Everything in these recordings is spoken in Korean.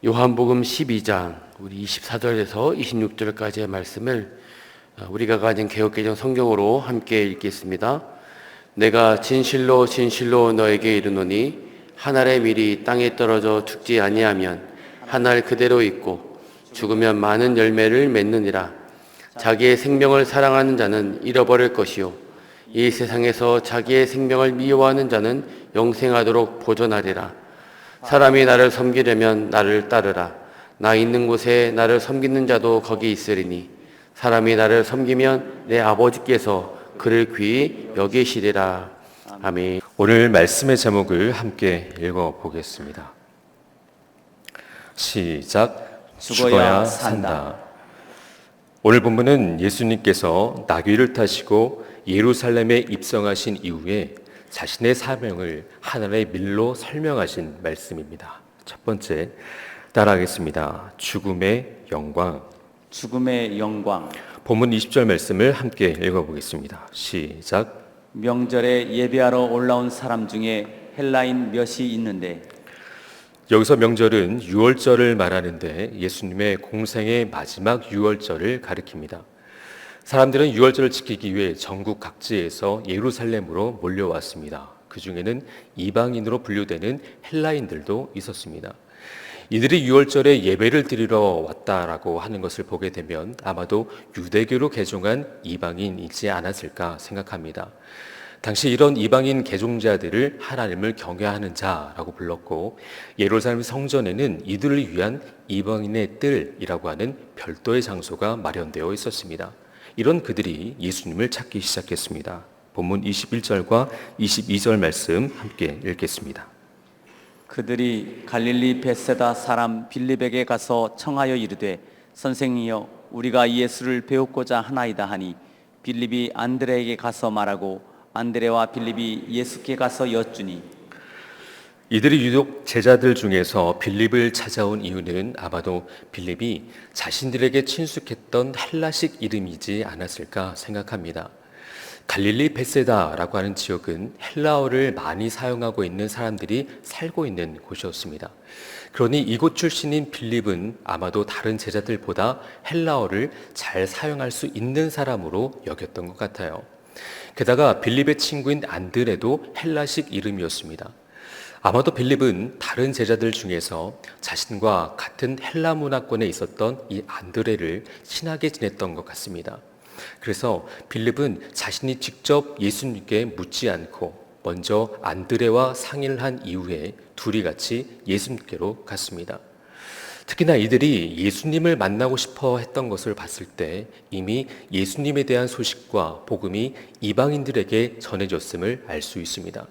요한복음 12장 우리 24절에서 26절까지의 말씀을 우리가 가진 개역개정 성경으로 함께 읽겠습니다. 내가 진실로 진실로 너에게 이르노니 한 알의 밀이 땅에 떨어져 죽지 아니하면 한 알 그대로 있고 죽으면 많은 열매를 맺느니라. 자기의 생명을 사랑하는 자는 잃어버릴 것이요 이 세상에서 자기의 생명을 미워하는 자는 영생하도록 보존하리라. 사람이 나를 섬기려면 나를 따르라. 나 있는 곳에 나를 섬기는 자도 거기 있으리니 사람이 나를 섬기면 내 아버지께서 그를 귀히 여기시리라. 아멘. 오늘 말씀의 제목을 함께 읽어보겠습니다. 시작. 죽어야 산다. 오늘 본문은 예수님께서 나귀를 타시고 예루살렘에 입성하신 이후에 자신의 사명을 하나의 밀로 설명하신 말씀입니다. 첫 번째, 따라하겠습니다. 죽음의 영광. 죽음의 영광. 본문 20절 말씀을 함께 읽어보겠습니다. 시작. 명절에 예배하러 올라온 사람 중에 헬라인 몇이 있는데. 여기서 명절은 유월절을 말하는데 예수님의 공생의 마지막 유월절을 가리킵니다. 사람들은 유월절을 지키기 위해 전국 각지에서 예루살렘으로 몰려왔습니다. 그 중에는 이방인으로 분류되는 헬라인들도 있었습니다. 이들이 유월절에 예배를 드리러 왔다라고 하는 것을 보게 되면 아마도 유대교로 개종한 이방인이지 않았을까 생각합니다. 당시 이런 이방인 개종자들을 하나님을 경외하는 자라고 불렀고, 예루살렘 성전에는 이들을 위한 이방인의 뜰이라고 하는 별도의 장소가 마련되어 있었습니다. 이런 그들이 예수님을 찾기 시작했습니다. 본문 21절과 22절 말씀 함께 읽겠습니다. 그들이 갈릴리 벳세다 사람 빌립에게 가서 청하여 이르되 선생이여 우리가 예수를 배우고자 하나이다 하니 빌립이 안드레에게 가서 말하고 안드레와 빌립이 예수께 가서 여쭈니. 이들이 유독 제자들 중에서 빌립을 찾아온 이유는 아마도 빌립이 자신들에게 친숙했던 헬라식 이름이지 않았을까 생각합니다. 갈릴리 벳세다라고 하는 지역은 헬라어를 많이 사용하고 있는 사람들이 살고 있는 곳이었습니다. 그러니 이곳 출신인 빌립은 아마도 다른 제자들보다 헬라어를 잘 사용할 수 있는 사람으로 여겼던 것 같아요. 게다가 빌립의 친구인 안드레도 헬라식 이름이었습니다. 아마도 빌립은 다른 제자들 중에서 자신과 같은 헬라 문화권에 있었던 이 안드레를 친하게 지냈던 것 같습니다. 그래서 빌립은 자신이 직접 예수님께 묻지 않고 먼저 안드레와 상의를 한 이후에 둘이 같이 예수님께로 갔습니다. 특히나 이들이 예수님을 만나고 싶어 했던 것을 봤을 때 이미 예수님에 대한 소식과 복음이 이방인들에게 전해졌음을 알 수 있습니다.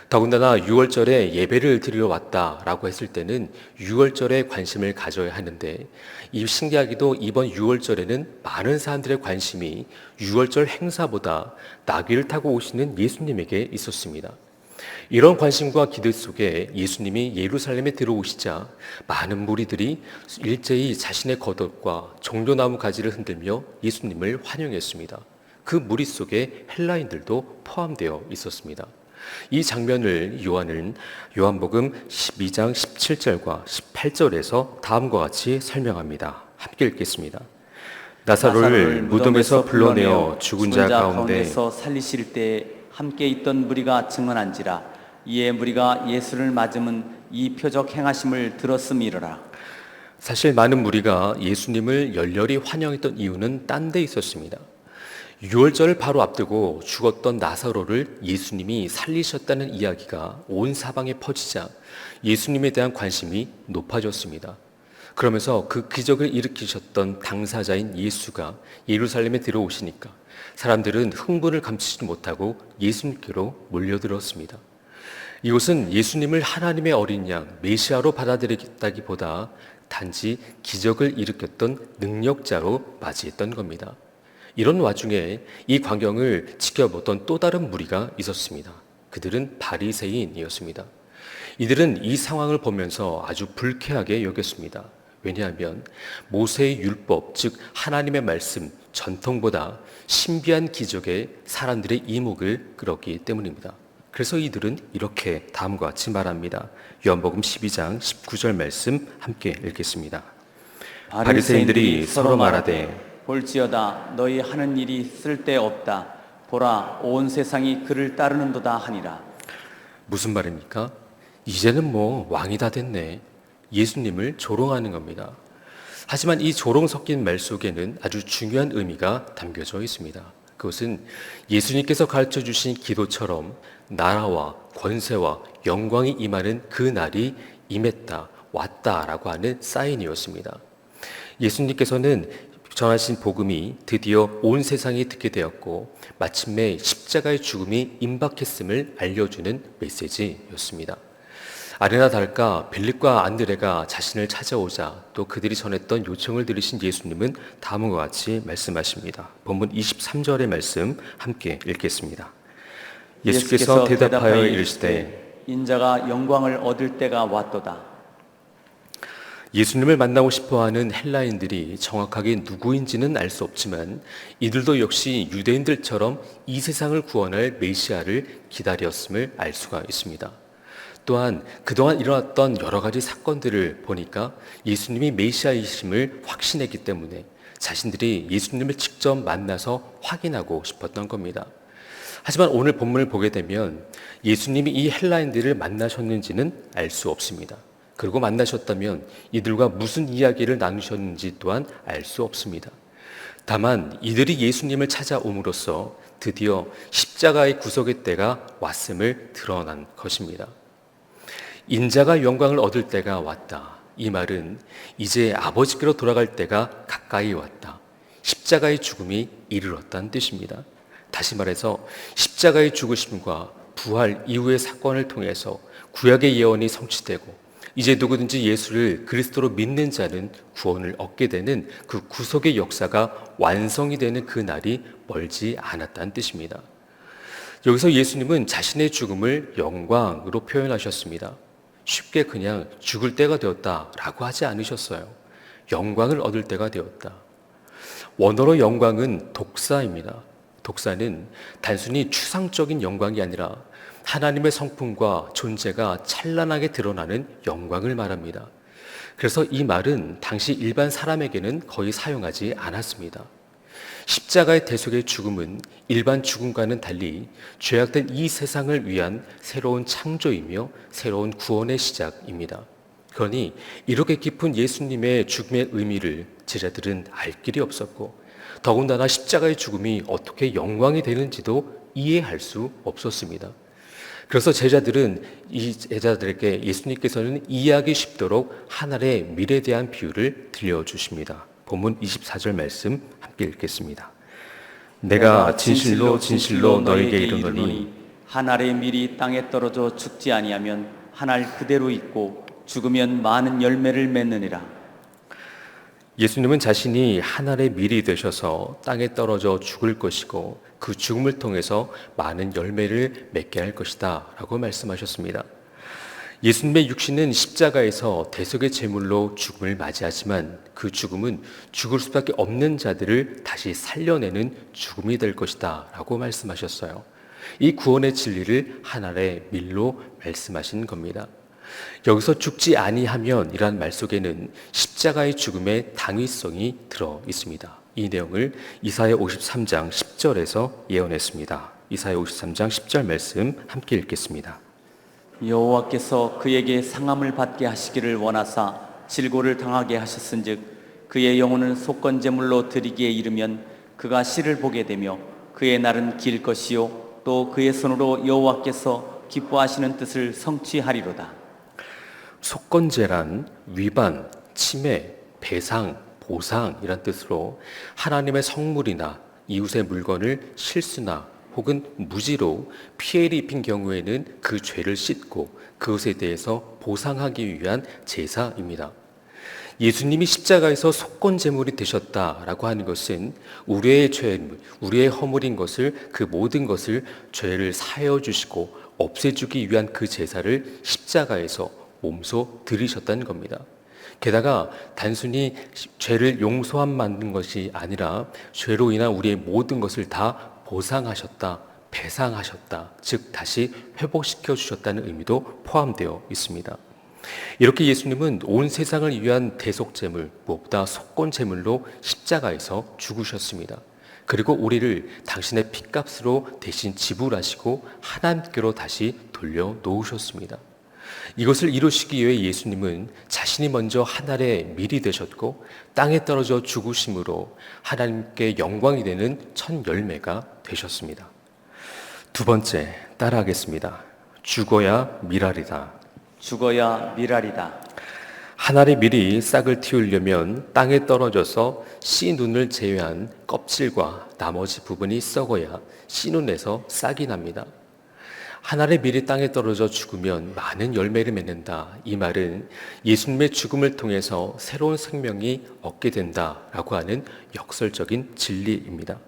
더군다나 유월절에 예배를 드리러 왔다라고 했을 때는 유월절에 관심을 가져야 하는데, 이 신기하게도 이번 유월절에는 많은 사람들의 관심이 유월절 행사보다 나귀를 타고 오시는 예수님에게 있었습니다. 이런 관심과 기대 속에 예수님이 예루살렘에 들어오시자 많은 무리들이 일제히 자신의 겉옷과 종려나무 가지를 흔들며 예수님을 환영했습니다. 그 무리 속에 헬라인들도 포함되어 있었습니다. 이 장면을 요한은 요한복음 12장 17절과 18절에서 다음과 같이 설명합니다. 함께 읽겠습니다. 나사로를 무덤에서 불러내어 죽은 자 가운데서 살리실 때 함께 있던 무리가 증언한지라. 이에 무리가 예수를 맞으면 이 표적 행하심을 들었음이러라. 사실 많은 무리가 예수님을 열렬히 환영했던 이유는 딴 데 있었습니다. 유월절을 바로 앞두고 죽었던 나사로를 예수님이 살리셨다는 이야기가 온 사방에 퍼지자 예수님에 대한 관심이 높아졌습니다. 그러면서 그 기적을 일으키셨던 당사자인 예수가 예루살렘에 들어오시니까 사람들은 흥분을 감추지 못하고 예수님께로 몰려들었습니다. 이곳은 예수님을 하나님의 어린 양 메시아로 받아들이겠다기보다 단지 기적을 일으켰던 능력자로 맞이했던 겁니다. 이런 와중에 이 광경을 지켜보던 또 다른 무리가 있었습니다. 그들은 바리새인이었습니다. 이들은 이 상황을 보면서 아주 불쾌하게 여겼습니다. 왜냐하면 모세의 율법, 즉 하나님의 말씀, 전통보다 신비한 기적에 사람들의 이목을 끌었기 때문입니다. 그래서 이들은 이렇게 다음과 같이 말합니다. 요한복음 12장 19절 말씀 함께 읽겠습니다. 바리새인들이 서로 말하되 볼지어다 너희 하는 일이 쓸데없다. 보라 온 세상이 그를 따르는도다 하니라. 무슨 말입니까? 이제는 뭐 왕이 다 됐네. 예수님을 조롱하는 겁니다. 하지만 이 조롱 섞인 말 속에는 아주 중요한 의미가 담겨져 있습니다. 그것은 예수님께서 가르쳐 주신 기도처럼 나라와 권세와 영광이 임하는 그 날이 임했다, 왔다라고 하는 사인이었습니다. 예수님께서는 전하신 복음이 드디어 온 세상이 듣게 되었고 마침내 십자가의 죽음이 임박했음을 알려주는 메시지였습니다. 아니나 다를까 빌립과 안드레가 자신을 찾아오자 또 그들이 전했던 요청을 들으신 예수님은 다음과 같이 말씀하십니다. 본문 23절의 말씀 함께 읽겠습니다. 예수께서 대답하여 이르시되 인자가 영광을 얻을 때가 왔도다. 예수님을 만나고 싶어하는 헬라인들이 정확하게 누구인지는 알 수 없지만 이들도 역시 유대인들처럼 이 세상을 구원할 메시아를 기다렸음을 알 수가 있습니다. 또한 그동안 일어났던 여러 가지 사건들을 보니까 예수님이 메시아이심을 확신했기 때문에 자신들이 예수님을 직접 만나서 확인하고 싶었던 겁니다. 하지만 오늘 본문을 보게 되면 예수님이 이 헬라인들을 만나셨는지는 알 수 없습니다. 그리고 만나셨다면 이들과 무슨 이야기를 나누셨는지 또한 알 수 없습니다. 다만 이들이 예수님을 찾아옴으로써 드디어 십자가의 구속의 때가 왔음을 드러난 것입니다. 인자가 영광을 얻을 때가 왔다. 이 말은 이제 아버지께로 돌아갈 때가 가까이 왔다. 십자가의 죽음이 이르렀다는 뜻입니다. 다시 말해서 십자가의 죽으심과 부활 이후의 사건을 통해서 구약의 예언이 성취되고 이제 누구든지 예수를 그리스도로 믿는 자는 구원을 얻게 되는 그 구속의 역사가 완성이 되는 그 날이 멀지 않았다는 뜻입니다. 여기서 예수님은 자신의 죽음을 영광으로 표현하셨습니다. 쉽게 그냥 죽을 때가 되었다라고 하지 않으셨어요. 영광을 얻을 때가 되었다. 원어로 영광은 독사입니다. 독사는 단순히 추상적인 영광이 아니라 하나님의 성품과 존재가 찬란하게 드러나는 영광을 말합니다. 그래서 이 말은 당시 일반 사람에게는 거의 사용하지 않았습니다. 십자가의 대속의 죽음은 일반 죽음과는 달리 죄악된 이 세상을 위한 새로운 창조이며 새로운 구원의 시작입니다. 그러니 이렇게 깊은 예수님의 죽음의 의미를 제자들은 알 길이 없었고 더군다나 십자가의 죽음이 어떻게 영광이 되는지도 이해할 수 없었습니다. 그래서 이 제자들에게 예수님께서는 이해하기 쉽도록 하늘의 미래에 대한 비유를 들려주십니다. 본문 24절 말씀 함께 읽겠습니다. 내가 진실로 진실로 너에게 이르노니 한 알의 밀이 땅에 떨어져 죽지 아니하면 한 알 그대로 있고 죽으면 많은 열매를 맺느니라. 예수님은 자신이 하늘의 밀이 되셔서 땅에 떨어져 죽을 것이고 그 죽음을 통해서 많은 열매를 맺게 할 것이다 라고 말씀하셨습니다. 예수님의 육신은 십자가에서 대속의 제물로 죽음을 맞이하지만 그 죽음은 죽을 수밖에 없는 자들을 다시 살려내는 죽음이 될 것이다 라고 말씀하셨어요. 이 구원의 진리를 하늘의 밀로 말씀하신 겁니다. 여기서 죽지 아니하면 이란 말 속에는 십자가의 죽음의 당위성이 들어 있습니다. 이 내용을 이사야 53장 10절에서 예언했습니다. 이사야 53장 10절 말씀 함께 읽겠습니다. 여호와께서 그에게 상함을 받게 하시기를 원하사 질고를 당하게 하셨은즉 그의 영혼을 속건제물로 드리기에 이르면 그가 씨를 보게 되며 그의 날은 길 것이요 또 그의 손으로 여호와께서 기뻐하시는 뜻을 성취하리로다. 속건제란 위반, 침해, 배상, 보상이란 뜻으로 하나님의 성물이나 이웃의 물건을 실수나 혹은 무지로 피해를 입힌 경우에는 그 죄를 씻고 그것에 대해서 보상하기 위한 제사입니다. 예수님이 십자가에서 속건제물이 되셨다라고 하는 것은 우리의 죄, 우리의 허물인 것을 그 모든 것을 죄를 사하여 주시고 없애주기 위한 그 제사를 십자가에서 몸소 들이셨다는 겁니다. 게다가 단순히 죄를 용서함 만든 것이 아니라 죄로 인한 우리의 모든 것을 다 보상하셨다, 배상하셨다, 즉 다시 회복시켜 주셨다는 의미도 포함되어 있습니다. 이렇게 예수님은 온 세상을 위한 대속제물, 무엇보다 속건제물로 십자가에서 죽으셨습니다. 그리고 우리를 당신의 핏값으로 대신 지불하시고 하나님께로 다시 돌려놓으셨습니다. 이것을 이루시기 위해 예수님은 자신이 먼저 하늘의 밀이 되셨고 땅에 떨어져 죽으심으로 하나님께 영광이 되는 첫 열매가 되셨습니다. 두 번째, 따라하겠습니다. 죽어야 미랄이다. 죽어야 미랄이다. 하늘의 밀이 싹을 틔우려면 땅에 떨어져서 씨눈을 제외한 껍질과 나머지 부분이 썩어야 씨눈에서 싹이 납니다. 하늘의 밀이 땅에 떨어져 죽으면 많은 열매를 맺는다. 이 말은 예수님의 죽음을 통해서 새로운 생명이 얻게 된다라고 하는 역설적인 진리입니다.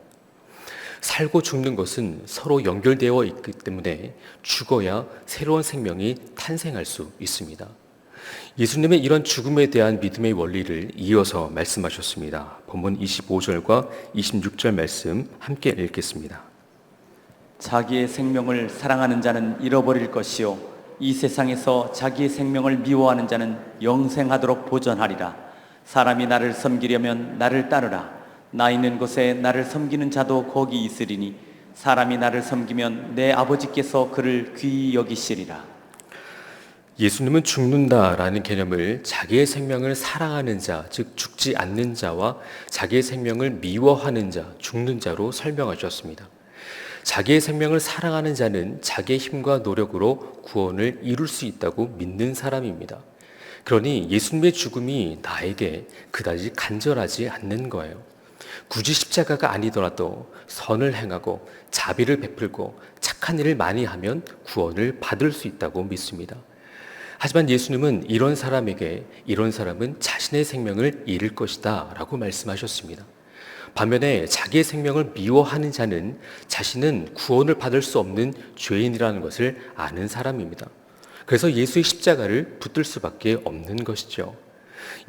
살고 죽는 것은 서로 연결되어 있기 때문에 죽어야 새로운 생명이 탄생할 수 있습니다. 예수님의 이런 죽음에 대한 믿음의 원리를 이어서 말씀하셨습니다. 본문 25절과 26절 말씀 함께 읽겠습니다. 자기의 생명을 사랑하는 자는 잃어버릴 것이요 이 세상에서 자기의 생명을 미워하는 자는 영생하도록 보전하리라. 사람이 나를 섬기려면 나를 따르라. 나 있는 곳에 나를 섬기는 자도 거기 있으리니 사람이 나를 섬기면 내 아버지께서 그를 귀히 여기시리라. 예수님은 죽는다라는 개념을 자기의 생명을 사랑하는 자, 즉 죽지 않는 자와 자기의 생명을 미워하는 자, 죽는 자로 설명하셨습니다. 자기의 생명을 사랑하는 자는 자기의 힘과 노력으로 구원을 이룰 수 있다고 믿는 사람입니다. 그러니 예수님의 죽음이 나에게 그다지 간절하지 않는 거예요. 굳이 십자가가 아니더라도 선을 행하고 자비를 베풀고 착한 일을 많이 하면 구원을 받을 수 있다고 믿습니다. 하지만 예수님은 이런 사람은 자신의 생명을 잃을 것이다 라고 말씀하셨습니다. 반면에 자기의 생명을 미워하는 자는 자신은 구원을 받을 수 없는 죄인이라는 것을 아는 사람입니다. 그래서 예수의 십자가를 붙들 수밖에 없는 것이죠.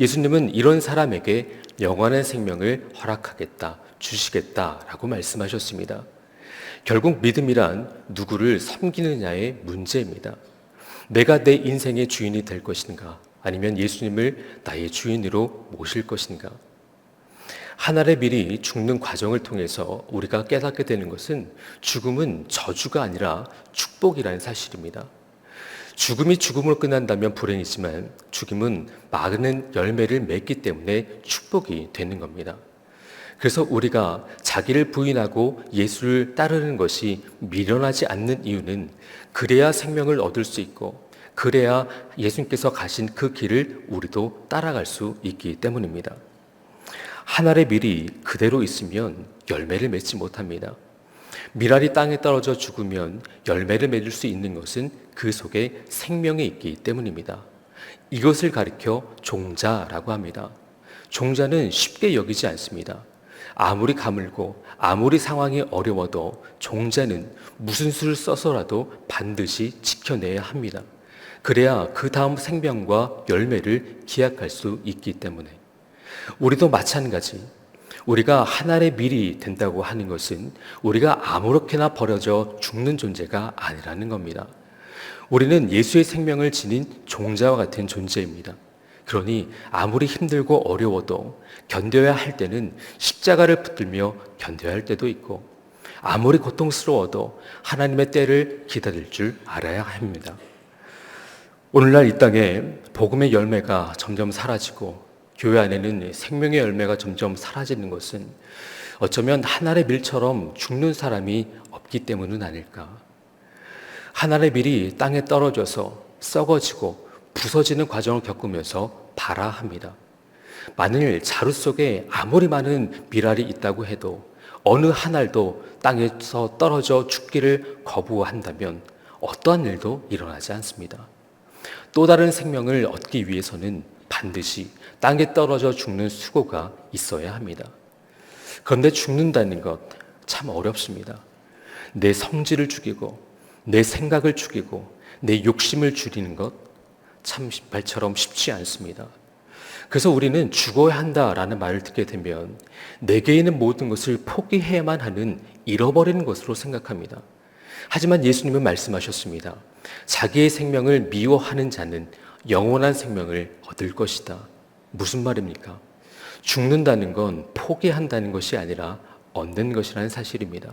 예수님은 이런 사람에게 영원한 생명을 허락하겠다, 주시겠다라고 말씀하셨습니다. 결국 믿음이란 누구를 섬기느냐의 문제입니다. 내가 내 인생의 주인이 될 것인가, 아니면 예수님을 나의 주인으로 모실 것인가. 하늘의 밀이 죽는 과정을 통해서 우리가 깨닫게 되는 것은 죽음은 저주가 아니라 축복이라는 사실입니다. 죽음이 죽음으로 끝난다면 불행이지만 죽음은 많은 열매를 맺기 때문에 축복이 되는 겁니다. 그래서 우리가 자기를 부인하고 예수를 따르는 것이 미련하지 않는 이유는 그래야 생명을 얻을 수 있고 그래야 예수님께서 가신 그 길을 우리도 따라갈 수 있기 때문입니다. 하늘의 밀이 그대로 있으면 열매를 맺지 못합니다. 밀알이 땅에 떨어져 죽으면 열매를 맺을 수 있는 것은 그 속에 생명이 있기 때문입니다. 이것을 가리켜 종자라고 합니다. 종자는 쉽게 여기지 않습니다. 아무리 가물고 아무리 상황이 어려워도 종자는 무슨 수를 써서라도 반드시 지켜내야 합니다. 그래야 그 다음 생명과 열매를 기약할 수 있기 때문에 우리도 마찬가지. 우리가 하늘의 밀이 된다고 하는 것은 우리가 아무렇게나 버려져 죽는 존재가 아니라는 겁니다. 우리는 예수의 생명을 지닌 종자와 같은 존재입니다. 그러니 아무리 힘들고 어려워도 견뎌야 할 때는 십자가를 붙들며 견뎌야 할 때도 있고 아무리 고통스러워도 하나님의 때를 기다릴 줄 알아야 합니다. 오늘날 이 땅에 복음의 열매가 점점 사라지고 교회 안에는 생명의 열매가 점점 사라지는 것은 어쩌면 하늘의 밀처럼 죽는 사람이 없기 때문은 아닐까. 하늘의 밀이 땅에 떨어져서 썩어지고 부서지는 과정을 겪으면서 발아합니다. 만일 자루 속에 아무리 많은 밀알이 있다고 해도 어느 한 알도 땅에서 떨어져 죽기를 거부한다면 어떠한 일도 일어나지 않습니다. 또 다른 생명을 얻기 위해서는 반드시 땅에 떨어져 죽는 수고가 있어야 합니다. 그런데 죽는다는 것 참 어렵습니다. 내 성질을 죽이고 내 생각을 죽이고 내 욕심을 줄이는 것 참 말처럼 쉽지 않습니다. 그래서 우리는 죽어야 한다라는 말을 듣게 되면 내게 있는 모든 것을 포기해야만 하는 잃어버리는 것으로 생각합니다. 하지만 예수님은 말씀하셨습니다. 자기의 생명을 미워하는 자는 영원한 생명을 얻을 것이다. 무슨 말입니까? 죽는다는 건 포기한다는 것이 아니라 얻는 것이라는 사실입니다.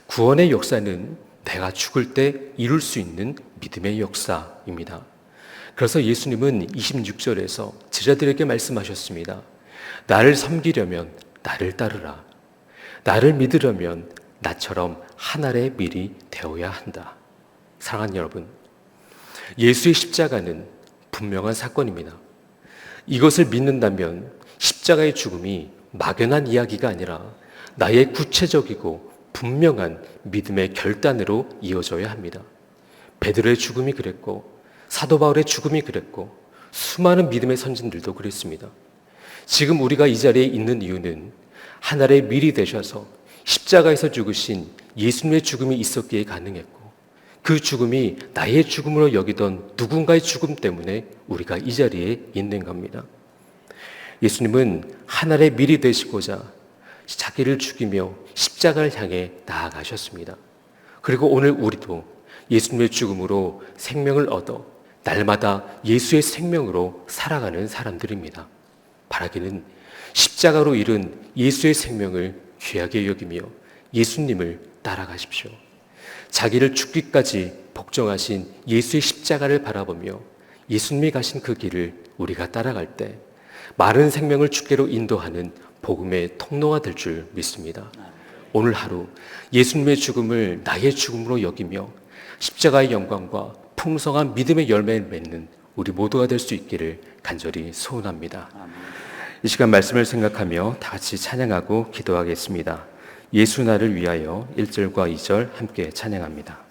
구원의 역사는 내가 죽을 때 이룰 수 있는 믿음의 역사입니다. 그래서 예수님은 26절에서 제자들에게 말씀하셨습니다. 나를 섬기려면 나를 따르라. 나를 믿으려면 나처럼 한 알의 밀이 되어야 한다. 사랑하는 여러분, 예수의 십자가는 분명한 사건입니다. 이것을 믿는다면 십자가의 죽음이 막연한 이야기가 아니라 나의 구체적이고 분명한 믿음의 결단으로 이어져야 합니다. 베드로의 죽음이 그랬고 사도 바울의 죽음이 그랬고 수많은 믿음의 선진들도 그랬습니다. 지금 우리가 이 자리에 있는 이유는 하나의 밀이 되셔서 십자가에서 죽으신 예수님의 죽음이 있었기에 가능했고 그 죽음이 나의 죽음으로 여기던 누군가의 죽음 때문에 우리가 이 자리에 있는 겁니다. 예수님은 하나의 밀이 되시고자 자기를 죽이며 십자가를 향해 나아가셨습니다. 그리고 오늘 우리도 예수님의 죽음으로 생명을 얻어 날마다 예수의 생명으로 살아가는 사람들입니다. 바라기는 십자가로 이룬 예수의 생명을 귀하게 여기며 예수님을 따라가십시오. 자기를 죽기까지 복종하신 예수의 십자가를 바라보며 예수님이 가신 그 길을 우리가 따라갈 때 많은 생명을 주께로 인도하는 복음의 통로가 될 줄 믿습니다. 오늘 하루 예수님의 죽음을 나의 죽음으로 여기며 십자가의 영광과 풍성한 믿음의 열매를 맺는 우리 모두가 될 수 있기를 간절히 소원합니다. 이 시간 말씀을 생각하며 다 같이 찬양하고 기도하겠습니다. 예수 나를 위하여 1절과 2절 함께 찬양합니다.